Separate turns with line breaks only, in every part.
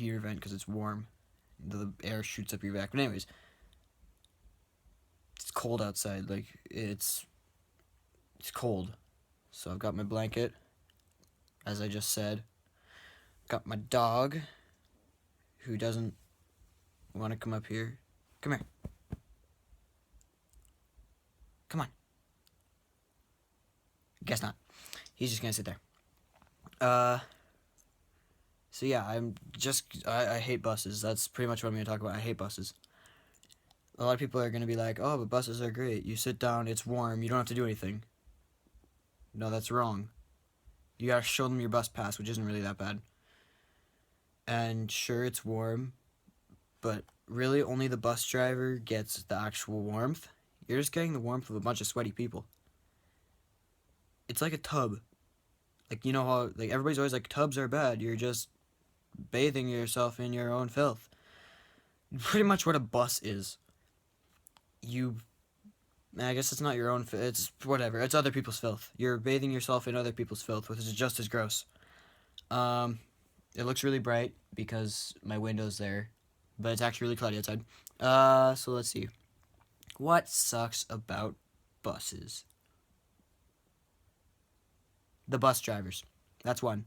heater vent because it's warm. The air shoots up your back. But anyways, it's cold outside. Like it's cold. So I've got my blanket, as I just said. Got my dog, who doesn't want to come up here. Come here. Come on. Guess not. He's just gonna sit there. So yeah, I hate buses. That's pretty much what I'm gonna talk about. I hate buses. A lot of people are gonna be like, oh, but buses are great. You sit down, it's warm, you don't have to do anything. No, that's wrong. You gotta show them your bus pass, which isn't really that bad. And sure, it's warm, but really only the bus driver gets the actual warmth. You're just getting the warmth of a bunch of sweaty people. It's like a tub. Like, you know how, like, everybody's always like, tubs are bad. You're just bathing yourself in your own filth. Pretty much what a bus is. I guess it's not your own, it's whatever. It's other people's filth. You're bathing yourself in other people's filth, which is just as gross. It looks really bright because my window's there, but it's actually really cloudy outside. So let's see. What sucks about buses? The bus drivers. That's one.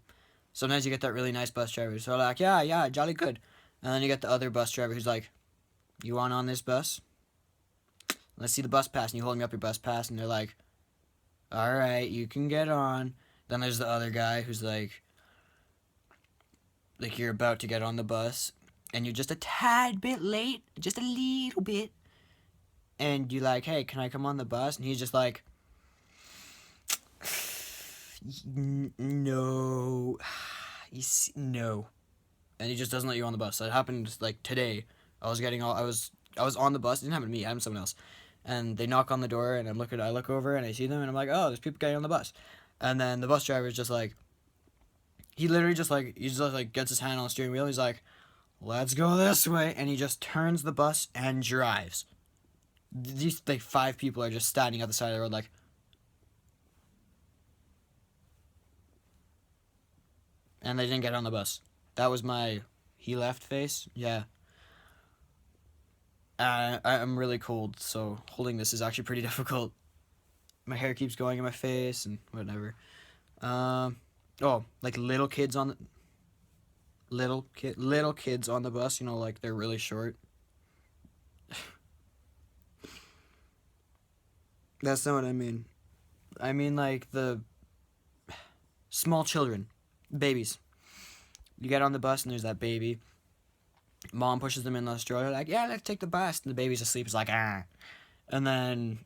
Sometimes you get that really nice bus driver. So like, yeah, jolly good. And then you get the other bus driver who's like, you want on this bus? Let's see the bus pass. And you hold me up your bus pass. And they're like, all right, you can get on. Then there's the other guy who's like you're about to get on the bus. And you're just a tad bit late. Just a little bit. And you're like, hey, can I come on the bus? And he's just like, no. No. And he just doesn't let you on the bus. That happened like today. I was on the bus. It didn't happen to me. It happened to someone else. And they knock on the door, and I look over, and I see them, and I'm like, oh, there's people getting on the bus. And then the bus driver is just like, he just gets his hand on the steering wheel. He's like, let's go this way, and he just turns the bus and drives. These like 5 people are just standing at the side of the road, like. And they didn't get on the bus. That was my he left face. Yeah. I'm really cold, so holding this is actually pretty difficult. My hair keeps going in my face and whatever. Oh, like little kids on the little kids on the bus. You know, like they're really short. That's not what I mean. I mean like the small children, babies. You get on the bus and there's that baby. Mom pushes them in the stroller, like, yeah, let's take the bus. And the baby's asleep. It's like, ah. And then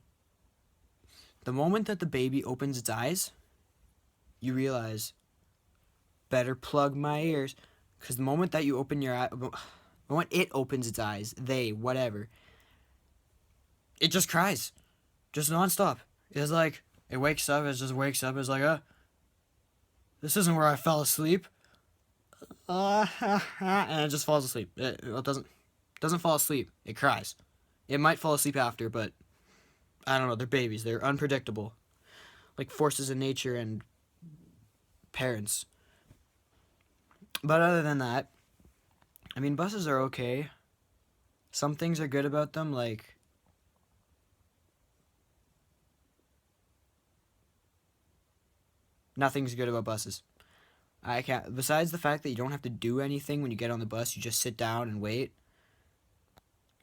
the moment that the baby opens its eyes, you realize, better plug my ears. Because the moment that you open your eye, the moment it opens its eyes, whatever, it just cries. Just nonstop. It's like, it wakes up, it's like, this isn't where I fell asleep. And it just falls asleep. It doesn't fall asleep. It cries. It might fall asleep after, but I don't know. They're babies. They're unpredictable, like forces in nature and parents. But other than that, I mean, buses are okay. Some things are good about them, like nothing's good about buses. I can't. Besides the fact that you don't have to do anything when you get on the bus, you just sit down and wait.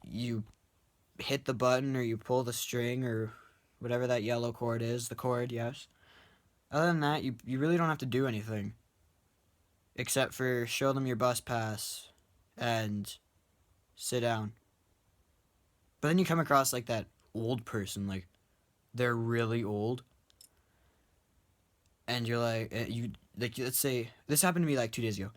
You hit the button or you pull the string or whatever that yellow cord is. The cord, yes. Other than that, you really don't have to do anything. Except for show them your bus pass and sit down. But then you come across like that old person, like they're really old. And you're like, let's say, this happened to me like 2 days ago.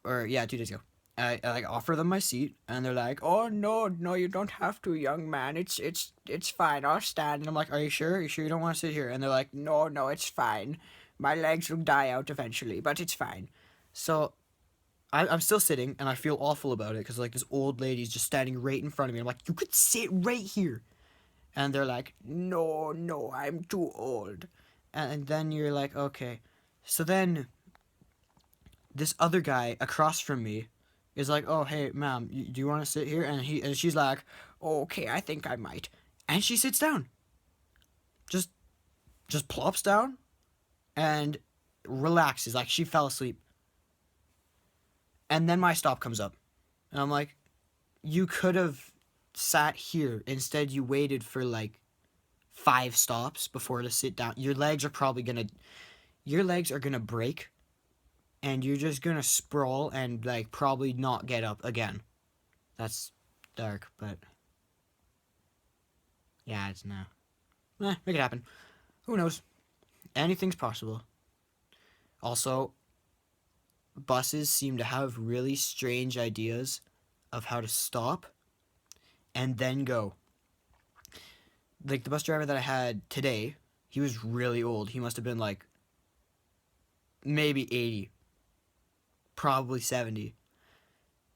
Or, yeah, 2 days ago. I like offer them my seat, and they're like, "Oh no, you don't have to, young man. It's fine. I'll stand." And I'm like, "Are you sure? Are you sure you don't want to sit here?" And they're like, "No, it's fine. My legs will die out eventually, but it's fine." So I'm still sitting, and I feel awful about it because like this old lady's just standing right in front of me. I'm like, "You could sit right here," and they're like, "No, I'm too old." And then you're like, "Okay." So then this other guy across from me is like, "Oh, hey, ma'am, do you want to sit here?" And she's like, "Oh, okay, I think I might." And she sits down, just just plops down and relaxes like she fell asleep. And then my stop comes up, and I'm like, "You could have sat here. Instead, you waited for like 5 stops before to sit down. Your legs are gonna break, and you're just gonna sprawl and like probably not get up again." That's dark, but yeah, it's no. Make it happen. Who knows? Anything's possible. Also, buses seem to have really strange ideas of how to stop and then go. Like the bus driver that I had today, he was really old. He must have been like maybe 80, probably 70.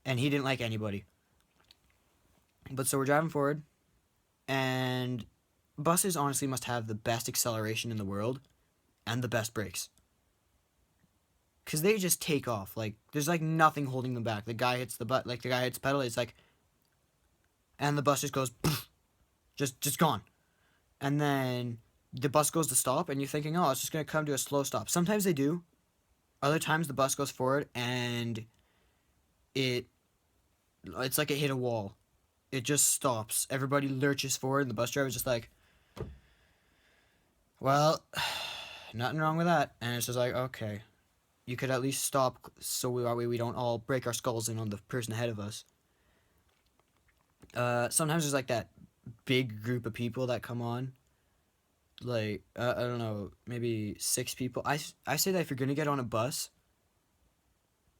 And he didn't like anybody. But so we're driving forward, and buses honestly must have the best acceleration in the world and the best brakes. Because they just take off. Like, there's like nothing holding them back. The guy hits the guy hits pedal, it's like, and the bus just goes, poof, just gone. And then the bus goes to stop, and you're thinking, oh, it's just going to come to a slow stop. Sometimes they do. Other times the bus goes forward, and it's like it hit a wall. It just stops. Everybody lurches forward, and the bus driver's just like, well, nothing wrong with that. And it's just like, okay, you could at least stop so we don't all break our skulls in on the person ahead of us. Sometimes there's like that big group of people that come on. Like, I don't know, maybe 6 people. I say that if you're going to get on a bus,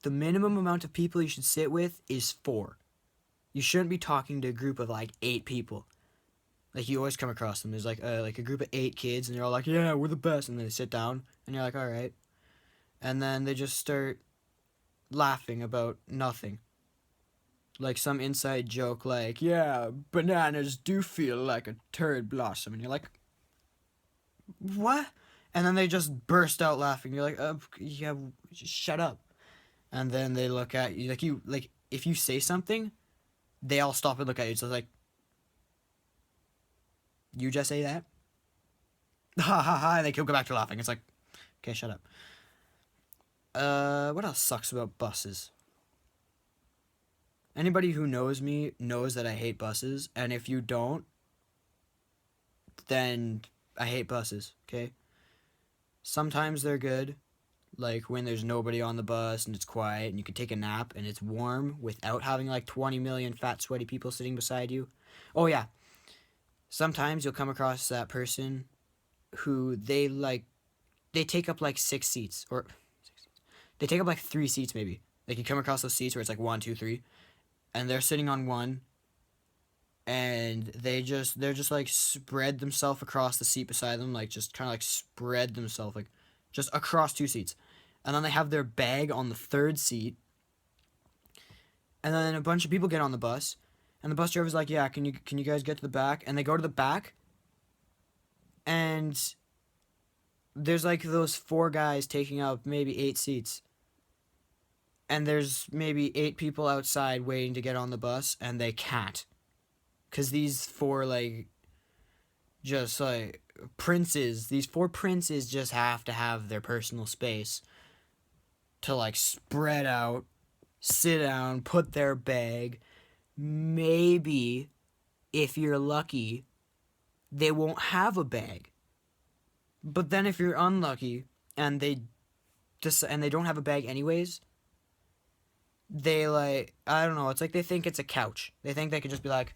the minimum amount of people you should sit with is 4. You shouldn't be talking to a group of like 8 people. Like, you always come across them. There's like a group of 8 kids, and they're all like, yeah, we're the best. And then they sit down, and you're like, all right. And then they just start laughing about nothing. Like some inside joke, like, yeah, bananas do feel like a turd blossom. And you're like, what? And then they just burst out laughing. You're like, yeah, just shut up. And then they look at you, like, if you say something, they all stop and look at you. So it's like, you just say that? Ha ha ha. And they go back to laughing. It's like, okay, shut up. What else sucks about buses? Anybody who knows me knows that I hate buses, and if you don't, then I hate buses, okay? Sometimes they're good, like when there's nobody on the bus and it's quiet and you can take a nap and it's warm without having like 20 million fat, sweaty people sitting beside you. Oh, yeah. Sometimes you'll come across that person who they take up like 6 seats, or they take up like 3 seats maybe. Like you come across those seats where it's like 1, 2, 3, and they're sitting on one, and they're just like spread themselves across the seat beside them, like just kind of like spread themselves like just across 2 seats, and then they have their bag on the 3rd seat, and then a bunch of people get on the bus, and the bus driver's like, yeah, can you guys get to the back? And they go to the back, and there's like those 4 guys taking up maybe 8 seats. And there's maybe 8 people outside waiting to get on the bus, and they can't. Because these 4, like, just, like, these 4 princes just have to have their personal space to, like, spread out, sit down, put their bag. Maybe, if you're lucky, they won't have a bag. But then if you're unlucky, and they don't have a bag anyways, they like, I don't know, it's like they think it's a couch. They think they could just be like,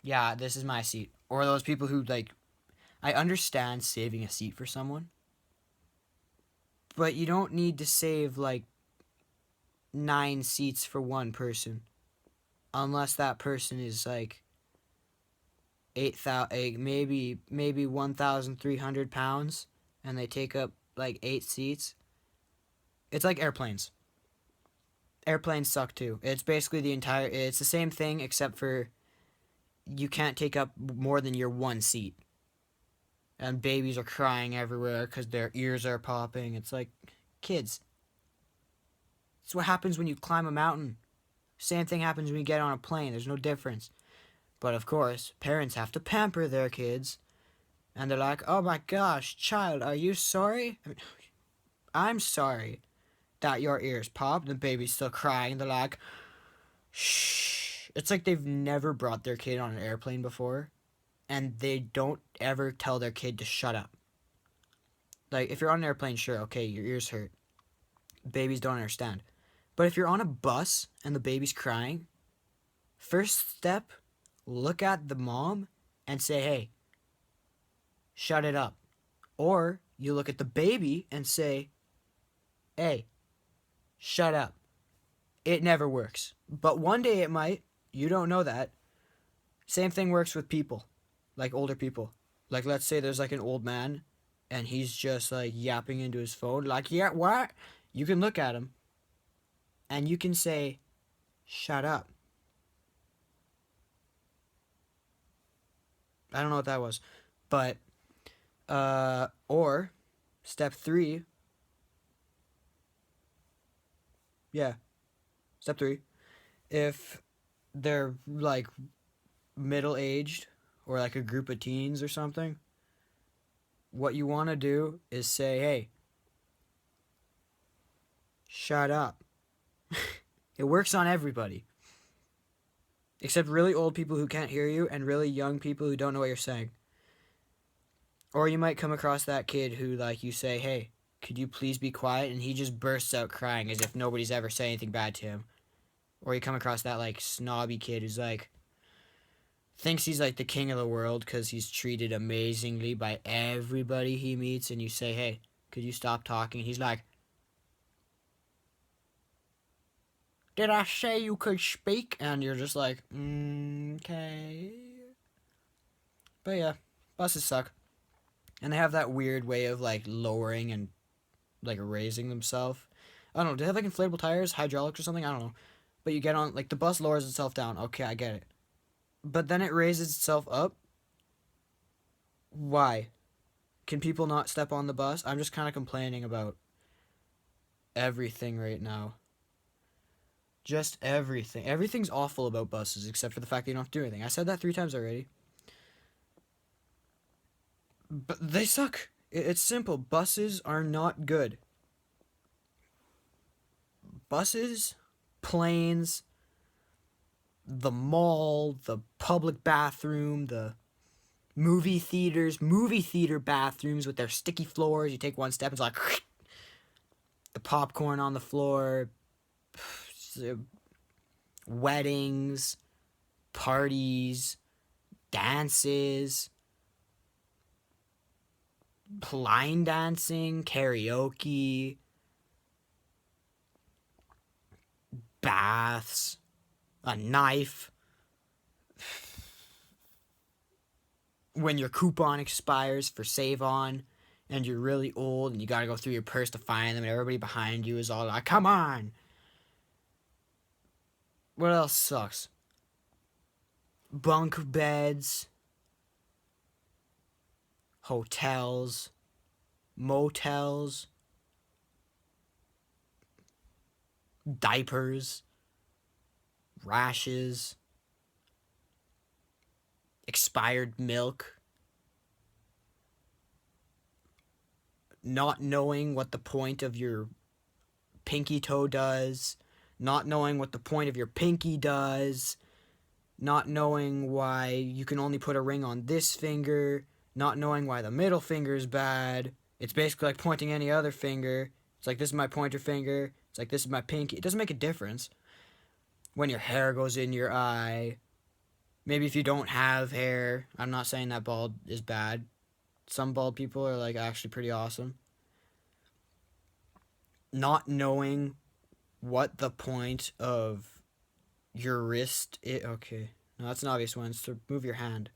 yeah, this is my seat. Or those people who like, I understand saving a seat for someone, but you don't need to save like 9 seats for one person unless that person is like 8,000, maybe 1,300 pounds, and they take up like 8 seats. It's like airplanes. Airplanes suck too. It's basically it's the same thing except for you can't take up more than your 1 seat. And babies are crying everywhere because their ears are popping. It's like, kids, It's what happens when you climb a mountain. Same thing happens when you get on a plane. There's no difference. But of course, parents have to pamper their kids. And they're like, oh my gosh, child, are you sorry? I mean, I'm sorry that your ears popped and the baby's still crying. They're like, shh. It's like they've never brought their kid on an airplane before. And they don't ever tell their kid to shut up. Like, if you're on an airplane, sure, okay, your ears hurt. Babies don't understand. But if you're on a bus and the baby's crying, first step, look at the mom and say, hey, shut it up. Or you look at the baby and say, hey, shut up. It never works. But one day it might. You don't know that. Same thing works with people, like older people. Like, let's say there's like an old man and he's just like yapping into his phone, like, yeah, what? You can look at him and you can say, shut up. I don't know what that was. But, or step 3. Yeah. Step 3. If they're like middle-aged or like a group of teens or something, what you want to do is say, hey, shut up. It works on everybody. Except really old people who can't hear you and really young people who don't know what you're saying. Or you might come across that kid who, like, you say, hey, could you please be quiet? And he just bursts out crying as if nobody's ever said anything bad to him. Or you come across that, like, snobby kid who's, like, thinks he's, like, the king of the world because he's treated amazingly by everybody he meets. And you say, hey, could you stop talking? And he's like, did I say you could speak? And you're just like, okay. But yeah, buses suck. And they have that weird way of like lowering and like raising themselves. I don't know. Do they have like inflatable tires, hydraulics or something? I don't know. But you get on, like the bus lowers itself down. Okay, I get it. But then it raises itself up. Why? Can people not step on the bus? I'm just kind of complaining about everything right now. Just everything. Everything's awful about buses except for the fact that you don't have to do anything. I said that 3 times already. But they suck. It's simple. Buses are not good. Buses, planes, the mall, the public bathroom, the movie theaters, movie theater bathrooms with their sticky floors. You take one step, it's like the popcorn on the floor. Weddings, parties, dances, line dancing, karaoke, baths, a knife, when your coupon expires for Save On and you're really old and you gotta go through your purse to find them and everybody behind you is all like, come on. What else sucks? Bunk beds, hotels, motels, diapers, rashes, expired milk, not knowing what the point of your pinky toe does, not knowing what the point of your pinky does, not knowing why you can only put a ring on this finger, not knowing why the middle finger is bad. It's basically like pointing any other finger. It's like, this is my pointer finger. It's like, this is my pinky. It doesn't make a difference. When your hair goes in your eye. Maybe if you don't have hair. I'm not saying that bald is bad. Some bald people are like actually pretty awesome. Not knowing what the point of your wrist is. Okay, no, that's an obvious one. It's to move your hand.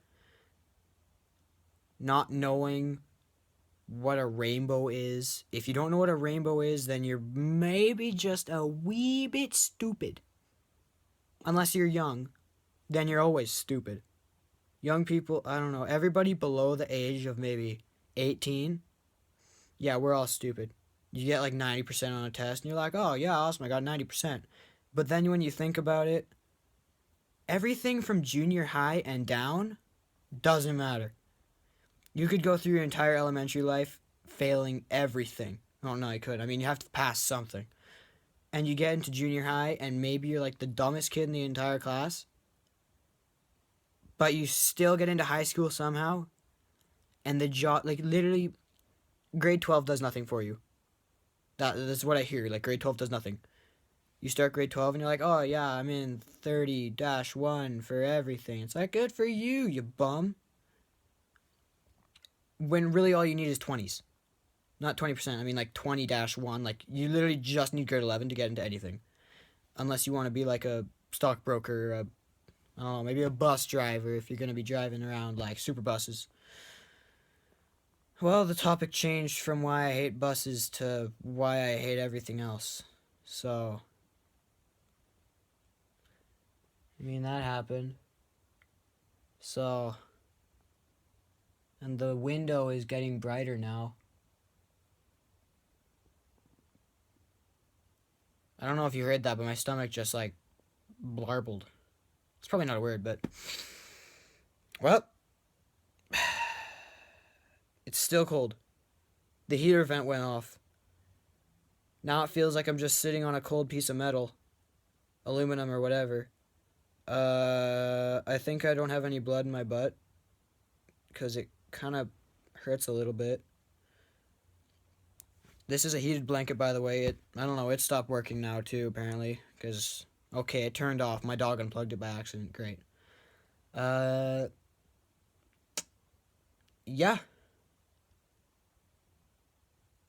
Not knowing what a rainbow is. If you don't know what a rainbow is, then you're maybe just a wee bit stupid. Unless you're young, then you're always stupid. Young people, I don't know, everybody below the age of maybe 18, yeah, we're all stupid. You get like 90% on a test, and you're like, oh, yeah, awesome, I got 90%. But then when you think about it, everything from junior high and down doesn't matter. You could go through your entire elementary life failing everything. Oh, no, you could. I mean, you have to pass something. And you get into junior high, and maybe you're like the dumbest kid in the entire class, but you still get into high school somehow, and the job, like, literally, grade 12 does nothing for you. That's what I hear. Like, grade 12 does nothing. You start grade 12 and you're like, oh, yeah, I'm in 30-1 for everything. It's like, good for you, you bum. When really all you need is 20s. Not 20%, I mean like 20-1. Like, you literally just need grade 11 to get into anything. Unless you want to be like a stockbroker, I don't know, maybe a bus driver if you're going to be driving around like super buses. Well, the topic changed from why I hate buses to why I hate everything else. So, I mean, that happened. So, and the window is getting brighter now. I don't know if you heard that, but my stomach just like blarbled. It's probably not a word, but well, it's still cold. The heater vent went off. Now it feels like I'm just sitting on a cold piece of metal, aluminum or whatever. I think I don't have any blood in my butt because it kind of hurts a little bit. This is a heated blanket, by the way. I don't know, it stopped working now too, apparently, because, okay, it turned off. My dog unplugged it by accident. Great. Yeah.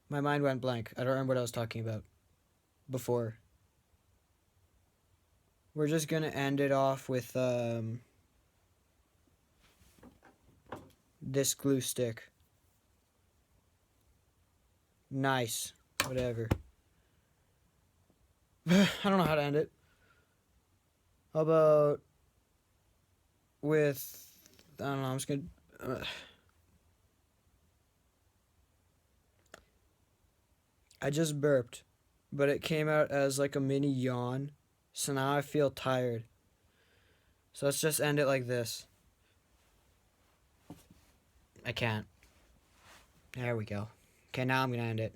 My mind went blank. I don't remember what I was talking about before. We're just gonna end it off with, this glue stick. Nice. Whatever. I don't know how to end it. How about with, I don't know, I'm just gonna, I just burped, but it came out as like a mini yawn, so now I feel tired. So let's just end it like this. I can't. There we go. Okay, now I'm gonna end it.